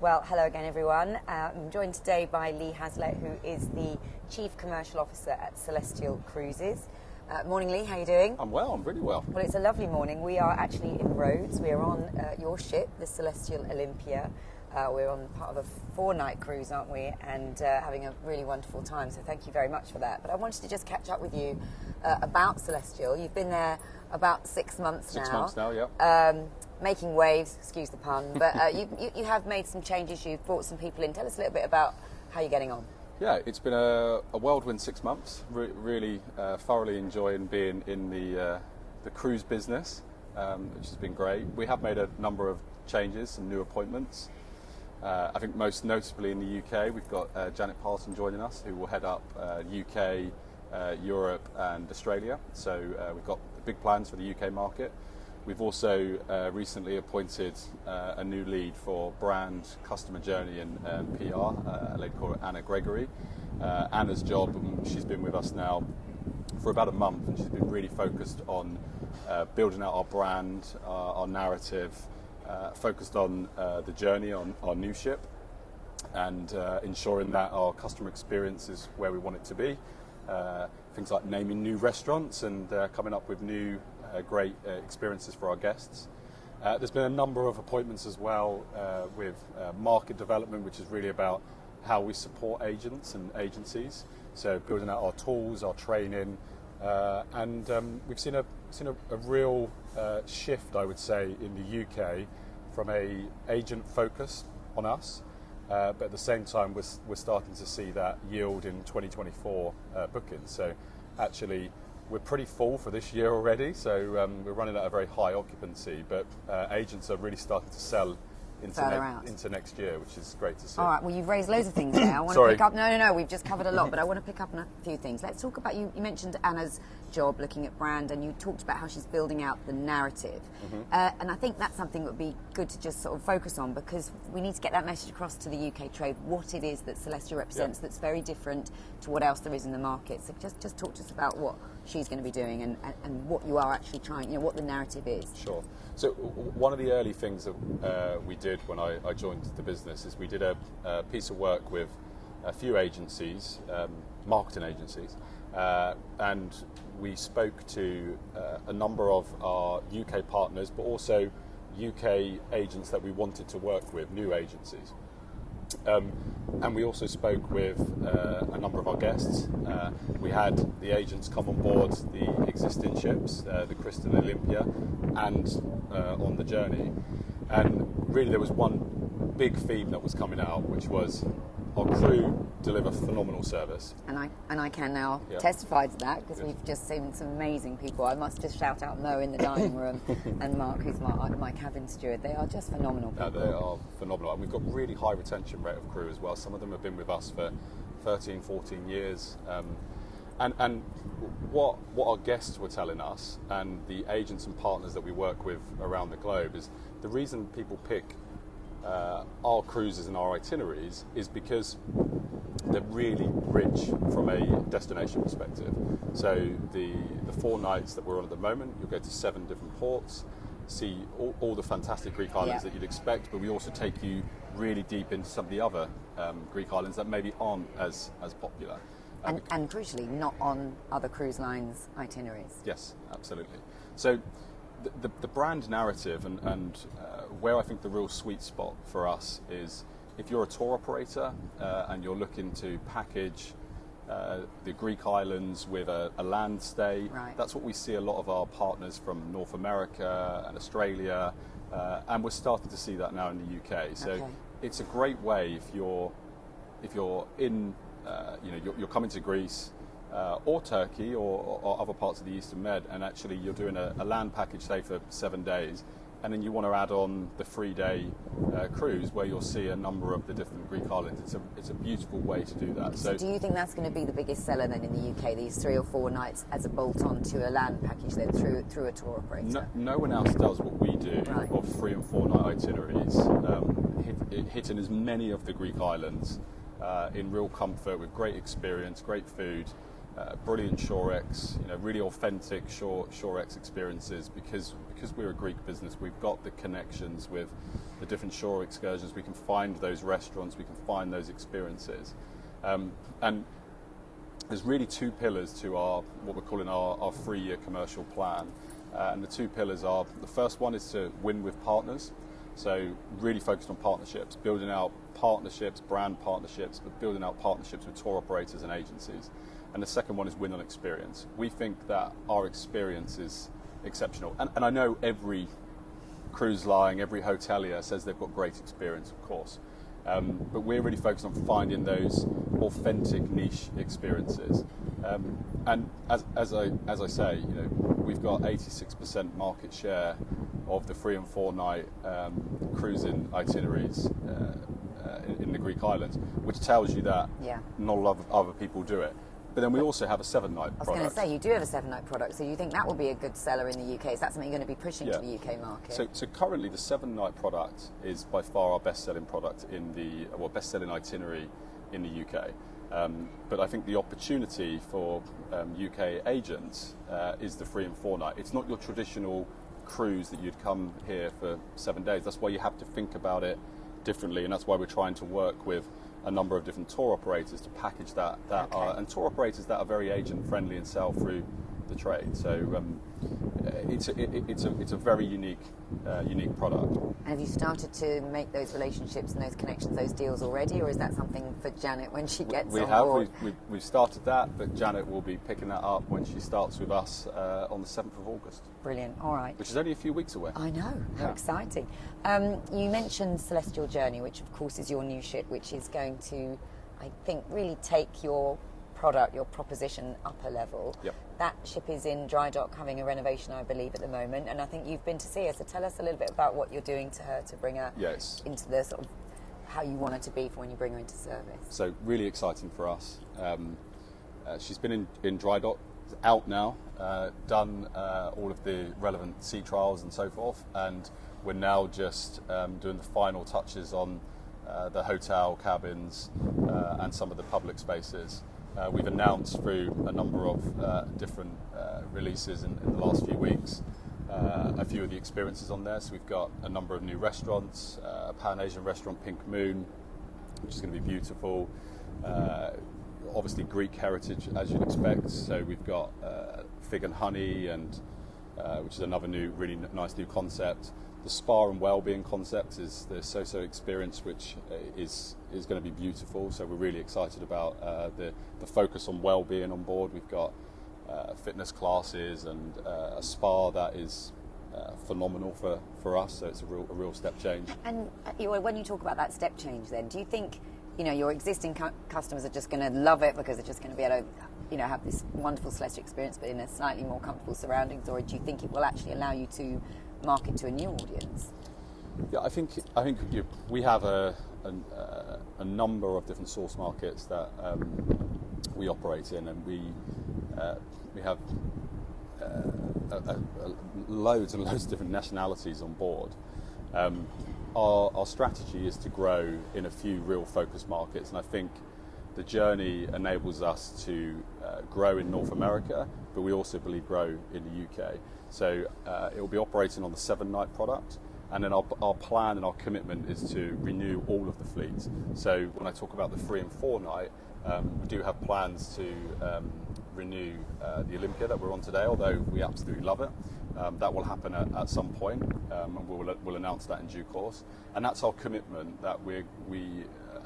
Well, hello again, everyone. I'm joined today by Lee Haslett, who is the Chief Commercial Officer at Celestyal Cruises. Morning, Lee. How are you doing? I'm well. I'm really well. Well, it's a lovely morning. We are actually in Rhodes. We are on your ship, the Celestyal Olympia. We're on part of a 4-night cruise, aren't we? And having a really wonderful time. So thank you very much for that. But I wanted to just catch up with you about Celestyal. You've been there about 6 months now. 6 months now, yeah. Making waves, excuse the pun, but you have made some changes, you've brought some people in. Tell us a little bit about how you're getting on. Yeah, it's been a whirlwind 6 months. Really thoroughly enjoying being in the cruise business, which has been great. We have made a number of changes, some new appointments. I think most notably in the UK, we've got Janet Parson joining us, who will head up UK, Europe and Australia. So we've got big plans for the UK market. We've also recently appointed a new lead for brand, customer journey and PR, a lady called Anna Gregory. Anna's job, she's been with us now for about a month, and she's been really focused on building out our brand, our narrative, focused on the journey on our new ship, and ensuring that our customer experience is where we want it to be. Things like naming new restaurants and coming up with new great experiences for our guests. There's been a number of appointments as well with market development, which is really about how we support agents and agencies. So building out our tools, our training, and we've seen a real shift, I would say, in the UK from a agent focus on us. But at the same time, we're starting to see that yield in 2024 bookings. So actually, we're pretty full for this year already. So we're running at a very high occupancy, but agents are really starting to sell into next year, which is great to see. All right, well, you've raised loads of things there. I want to pick up. No, we've just covered a lot, but I want to pick up on a few things. Let's talk about you mentioned Anna's job looking at brand, and you talked about how she's building out the narrative. And I think that's something that would be good to just sort of focus on, because we need to get that message across to the UK trade, what it is that Celestyal represents that's very different to what else there is in the market. So just talk to us about what she's going to be doing and what you are actually trying, what the narrative is. Sure. So one of the early things that we did when I joined the business is we did a piece of work with a few agencies, marketing agencies, and we spoke to a number of our UK partners, but also UK agents that we wanted to work with, new agencies. And we also spoke with a number of our guests. We had the agents come on board the existing ships, the Crystal Olympia, and on the journey. And really there was one big theme that was coming out, which was our crew deliver phenomenal service. And I can now testify to that, because we've just seen some amazing people. I must just shout out Mo in the dining room and Mark, who's my cabin steward. They are just phenomenal people. They are phenomenal. And we've got really high retention rate of crew as well. Some of them have been with us for 13, 14 years. And what our guests were telling us, and the agents and partners that we work with around the globe, is the reason people pick our cruises and our itineraries is because they're really rich from a destination perspective. So the 4 nights that we're on at the moment, you'll go to 7 different ports, see all the fantastic Greek islands that you'd expect, but we also take you really deep into some of the other Greek islands that maybe aren't as popular. And crucially, not on other cruise lines' itineraries. Yes, absolutely. So the brand narrative and where I think the real sweet spot for us is if you're a tour operator and you're looking to package the Greek islands with a land stay. Right. That's what we see a lot of our partners from North America and Australia, and we're starting to see that now in the UK. So it's a great way if you're in, you're coming to Greece or Turkey or other parts of the Eastern Med, and actually you're doing a land package stay for 7 days. And then you want to add on the 3-day cruise where you'll see a number of the different Greek islands. It's a beautiful way to do that. So do you think that's going to be the biggest seller then in the UK, these 3 or 4 nights as a bolt-on to a land package then through a tour operator? No one else does what we do of 3 and 4 night itineraries, hitting as many of the Greek islands in real comfort with great experience, great food. brilliant Shorex, really authentic Shorex experiences because we're a Greek business. We've got the connections with the different shore excursions. We can find those restaurants. We can find those experiences, and there's really two pillars to what we're calling our 3-year commercial plan. And the two pillars are, the first one is to win with partners. So really focused on partnerships, building out partnerships, brand partnerships, but building out partnerships with tour operators and agencies. And the second one is win on experience. We think that our experience is exceptional. And I know every cruise line, every hotelier says they've got great experience, of course. But we're really focused on finding those authentic niche experiences. And as I say, we've got 86% market share of the 3 and 4 night cruising itineraries in the Greek islands, which tells you that not a lot of other people do it. But then we also have a 7-night product. I was going to say, you do have a 7-night product, so you think that will be a good seller in the UK? Is that something you're going to be pushing to the UK market? So currently the 7-night product is by far our best-selling product best-selling itinerary in the UK. But I think the opportunity for UK agents is the 3 and 4 night. It's not your traditional cruise that you'd come here for 7 days. That's why you have to think about it differently, and that's why we're trying to work with a number of different tour operators to package that and tour operators that are very agent friendly and sell through the trade. So it's a very unique product. And have you started to make those relationships and those connections, those deals already, or is that something for Janet when she gets on board? We've started that, but Janet will be picking that up when she starts with us on the 7th of August. Brilliant. All right. Which is only a few weeks away. I know. How exciting. You mentioned Celestyal Journey, which of course is your new ship, which is going to, I think, really take your product, your proposition up a level. Yep. That ship is in dry dock having a renovation, I believe, at the moment, and I think you've been to see her, so tell us a little bit about what you're doing to her to bring her into the sort of how you want her to be for when you bring her into service. So really exciting for us. She's been in dry dock, out now, done all of the relevant sea trials and so forth, and we're now just doing the final touches on the hotel cabins and some of the public spaces. We've announced through a number of different releases in the last few weeks a few of the experiences on there. So we've got a number of new restaurants, a Pan-Asian restaurant, Pink Moon, which is going to be beautiful. Obviously Greek heritage, as you'd expect. So we've got Fig and Honey, and which is another really nice new concept. The spa and well-being concept is the So-So experience, which is going to be beautiful. So we're really excited about the focus on well-being on board. We've got fitness classes and a spa that is phenomenal for us. So it's a real step change. And when you talk about that step change, then do you think your existing customers are just going to love it because they're just going to be able to have this wonderful Celestial experience, but in a slightly more comfortable surroundings, or do you think it will actually allow you to market to a new audience? Yeah, I think we have a number of different source markets that we operate in, and we have loads and loads of different nationalities on board. Our strategy is to grow in a few real focus markets, and I think the journey enables us to grow in North America, but we also believe grow in the UK. So it will be operating on the 7-night product, and then our plan and our commitment is to renew all of the fleet. So when I talk about the 3 and 4 night, we do have plans to renew the Olympia that we're on today, although we absolutely love it. That will happen at some point, and we'll announce that in due course. And that's our commitment, that we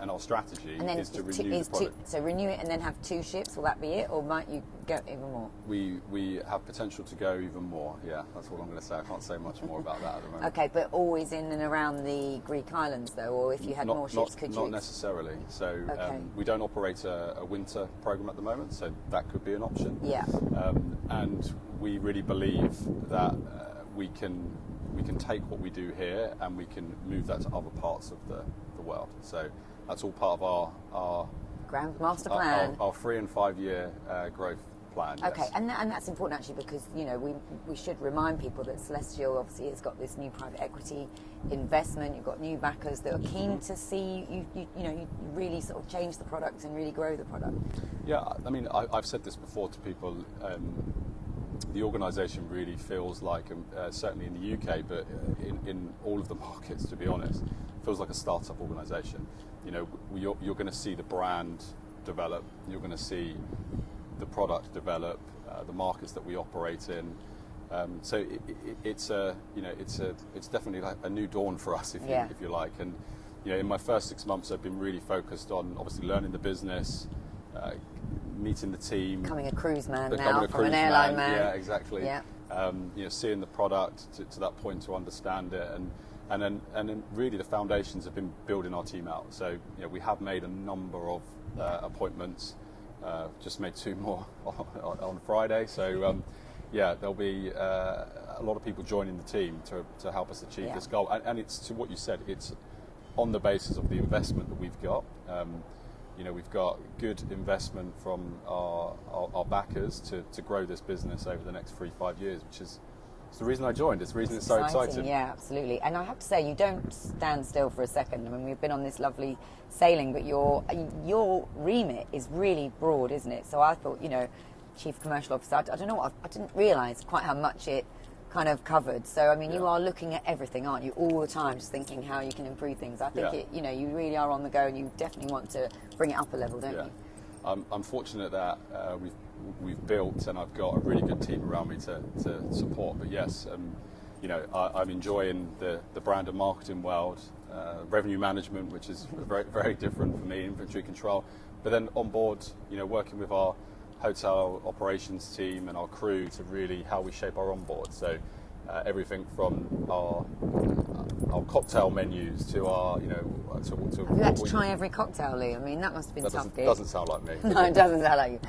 and our strategy is to renew the product. So renew it and then have 2 ships, will that be it, or might you go even more? We have potential to go even more, yeah, that's all I'm going to say. I can't say much more about that at the moment. Okay, but always in and around the Greek islands though, or if you had more ships, could you? Not necessarily. So we don't operate a winter programme at the moment, so that could be an option. Yeah. And we really believe that we can take what we do here and we can move that to other parts of the world. So that's all part of our Grand Master Plan. Our 3 and 5 year growth plan. Okay, yes. and that's important actually, because we should remind people that Celestyal obviously has got this new private equity investment. You've got new backers that are keen to see you really sort of change the product and really grow the product. Yeah, I mean, I've said this before to people. The organisation really feels like, certainly in the UK, but in all of the markets, to be honest, feels like a startup organisation. You're going to see the brand develop. You're going to see the product develop. The markets that we operate in. So it's definitely like a new dawn for us, if you like. And in my first 6 months, I've been really focused on obviously learning the business. Meeting the team, becoming a cruise man now from an airline man. Yeah, exactly. Yeah. Seeing the product to that point to understand it, and then really the foundations have been building our team out. So we have made a number of appointments. Just made 2 more on Friday. So there'll be a lot of people joining the team to help us achieve this goal. And it's, to what you said, it's on the basis of the investment that we've got. We've got good investment from our backers to grow this business over the next 3-5 years, which is the reason I joined. It's the reason it's so exciting. Yeah, absolutely. And I have to say, you don't stand still for a second. I mean, we've been on this lovely sailing, but your remit is really broad, isn't it? So I thought, Chief Commercial Officer, I don't know, I didn't realise quite how much it kind of covered. So I mean, you are looking at everything, aren't you, all the time, just thinking how you can improve things. I think you really are on the go, and you definitely want to bring it up a level, don't you? I'm fortunate that we've built, and I've got a really good team around me to support. But yes, I'm enjoying the brand and marketing world, revenue management, which is very, very different for me, inventory control. But then on board, working with our hotel operations team and our crew to really how we shape our onboard. So everything from our cocktail menus to our, Have you had to try every cocktail, Lee? I mean, that must have been tough. Doesn't sound like me. No, it doesn't sound like you.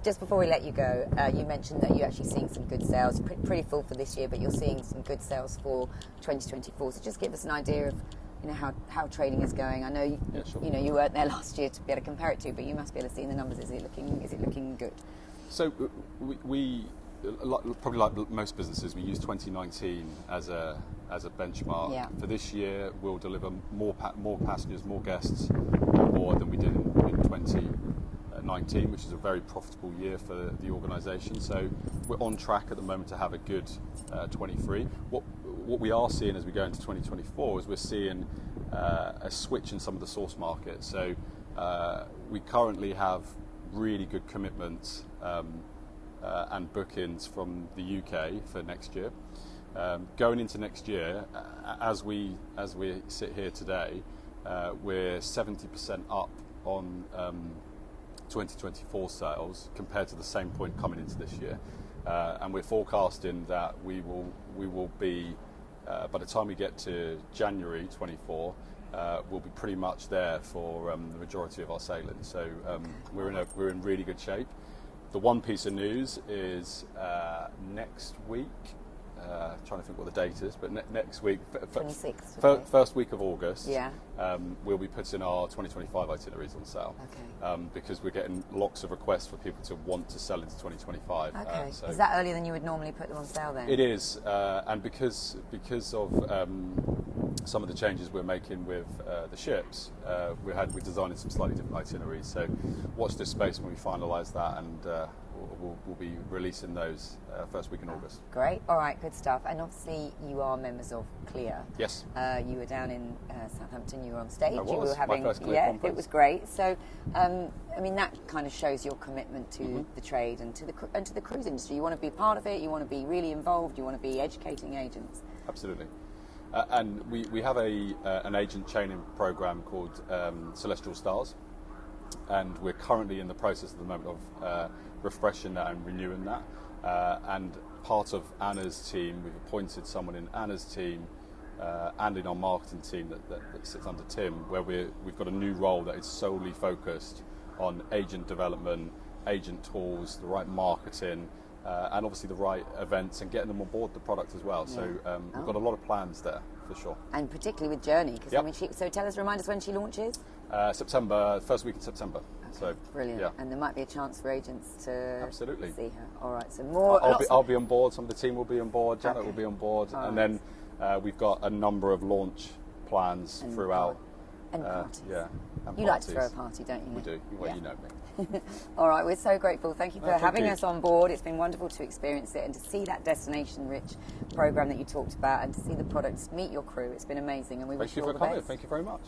Just before we let you go, you mentioned that you're actually seeing some good sales. Pretty full for this year, but you're seeing some good sales for 2024. So just give us an idea of how trading is going. I know you weren't there last year to be able to compare it to, but you must be able to see in the numbers. Is it looking good? So we probably like most businesses, we use 2019 as a benchmark. Yeah. For this year, we'll deliver more passengers, more guests on board than we did in 2019, which is a very profitable year for the organisation. So we're on track at the moment to have a good 23. What we are seeing as we go into 2024 is we're seeing a switch in some of the source markets. So we currently have really good commitments and bookings from the UK for next year. Going into next year, as we sit here today, we're 70% up on 2024 sales compared to the same point coming into this year, and we're forecasting that we will be by the time we get to January 24, we'll be pretty much there for the majority of our sailings. So we're in really good shape. The one piece of news is next week. Trying to think what the date is, but next week, 26th, first week of August, yeah, we'll be putting our 2025 itineraries on sale. Okay. Because we're getting lots of requests for people to want to sell into 2025. Okay. So is that earlier than you would normally put them on sale then? It is, and because of some of the changes we're making with the ships, we're designing some slightly different itineraries. So watch this space when we finalise that, and we'll be releasing those first week in August. Great. All right. Good stuff. And obviously, you are members of Clear. Yes. You were down in Southampton. You were on stage. I was. You were having, my first Clear conference. It was great. So, I mean, that kind of shows your commitment to the trade and to the cruise industry. You want to be part of it. You want to be really involved. You want to be educating agents. Absolutely. And we have an agent training program called Celestial Stars, and we're currently in the process at the moment of refreshing that and renewing that. And part of Anna's team, we've appointed someone in Anna's team and in our marketing team that sits under Tim, where we've got a new role that is solely focused on agent development, agent tools, the right marketing, and obviously the right events and getting them on board the product as well. Yeah. So we've got a lot of plans there for sure. And particularly with Journey, because I mean, so remind us when she launches. September, first week in September. So brilliant. Yeah. And there might be a chance for agents to Absolutely. see her. All right, so more. I'll be on board. Some of the team will be on board. Janet Okay. will be on board, All and right. then we've got a number of launch plans throughout. And parties. Yeah. And You like to parties. throw a party, don't you? We do. Well, Yeah. you know me. All right, we're so grateful. Thank you for Thank having you. us on board. It's been wonderful to experience it and to see that destination-rich program that you talked about and to see the products meet your crew. It's been amazing, and we wish Thank you you all for the coming. best. Thank you very much.